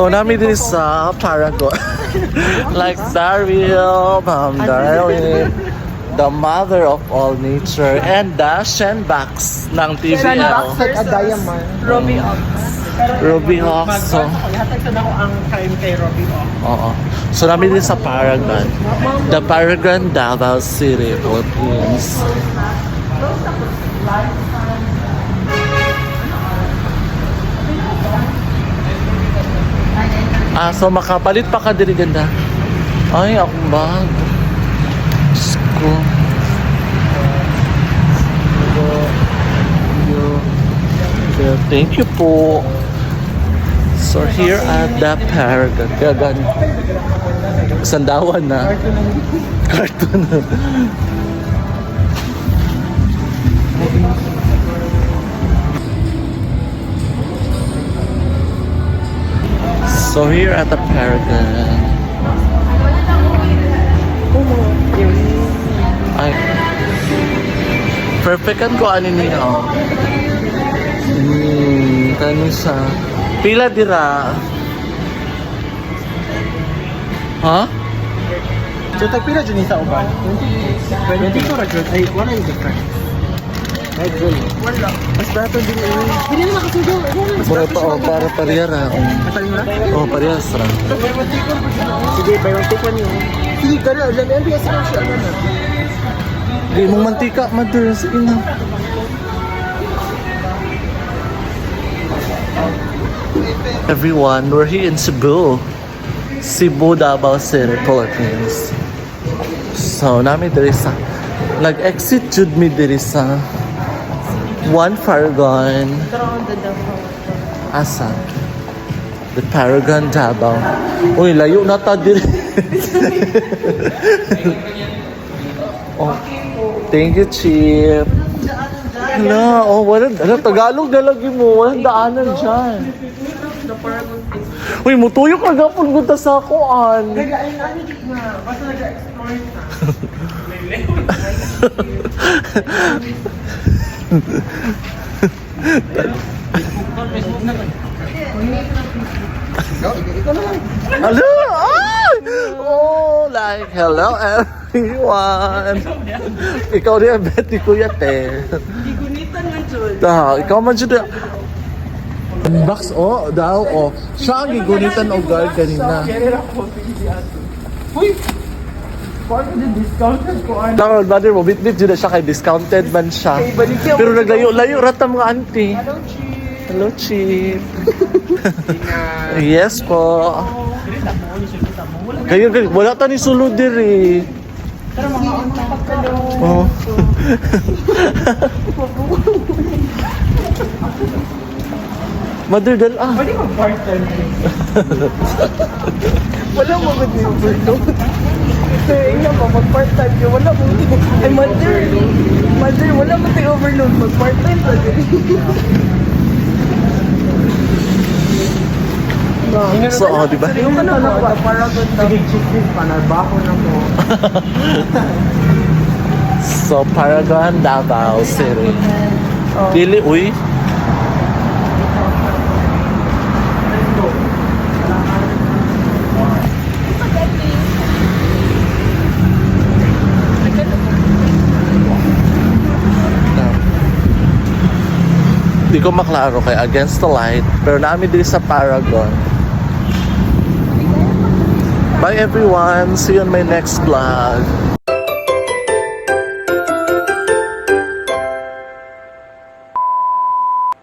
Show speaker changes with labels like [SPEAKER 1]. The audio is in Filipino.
[SPEAKER 1] So, namin din sa Paragon. Like Daryl, Ma'am Darlene, the mother of all nature, and the Shenbax ng TVL.
[SPEAKER 2] Like a diamond.
[SPEAKER 3] Robbie Ox.
[SPEAKER 1] Ruby Hawks. So,
[SPEAKER 2] Hatag sa ako ang time kay Robbie Ox.
[SPEAKER 1] oo. So, namin din sa Paragon. The Paragon, Davao City, Philippines. So makapalit pa ka diri ganda. Ay, akong bag. Diyos ko. Thank you po. So here at the Paragon. Kaya gani. Sandawan na. Cartoon na. So here at the Paragon. Ay. Perfectan ko ano niya. Kano siya. Pila dira. Ha?
[SPEAKER 2] So, tagpila dyan sa uban? 22 ra dyan. Ay, wala yung difference. Ay, dyan. Wala. Mas bato din yun. Hindi na makasugaw.
[SPEAKER 1] Para pa para parehara.
[SPEAKER 2] Matal mo na?
[SPEAKER 1] Oh, parehas ra.
[SPEAKER 2] Sige, buy one take one yun. Sige, gano'n. Alam, MBS na siya. Ano na?
[SPEAKER 1] Di mong mantika, mother. Sige na. Everyone, we're here in Cebu. Cebu, Davao City, Philippines. So, nami diri sa nag-exit jud mi diri sa One Paragon. Asa? The Paragon Davao. Uy, layo na ta diri. Oh, thank you, Chief. Hala, oh, walang, Tagalog na lagi mo. Walang daanan dyan. Uy, mutuyok na gapon gunta sa kuan.
[SPEAKER 2] Nag-ain na na. Basta nag-explore na.
[SPEAKER 1] Hello! Ay! Oh, like, hello everyone! Ikaw rin ang bet ni Kuya Te.
[SPEAKER 3] Gigunitan man dyan.
[SPEAKER 1] Ikaw man siya. Box, oh, daw, oh. Siya ang gigunitan o guard kanina.
[SPEAKER 2] Uy! Paano din discounted ko? Ano?
[SPEAKER 1] Daron, brother mo, bit-bit yun na siya kay discounted man siya. Pero naglayo-layo rata mga auntie. Hello, Chief. Yes po. Kayo, wala ta ni sulod diri.
[SPEAKER 2] Pero mga ang pagkalo.
[SPEAKER 1] Oh. Mother dal ah.
[SPEAKER 2] Pwede mag-part-time. Wala mo ba din overload? Kasi ina mo, mag-part-time yun. Wala mo din. Ay, mother. Mother, wala mo din overload. Mag-part-time pa din.
[SPEAKER 1] So, oh, di ba?
[SPEAKER 2] Yung ano ba? Para doon na. Sige, chicken pa. Narbaho na mo.
[SPEAKER 1] So, Paragon, Davao City. Dili, uy. Di ko maklaro kay against the light, pero namin dito sa Paragon. Bye everyone, see you on my next vlog.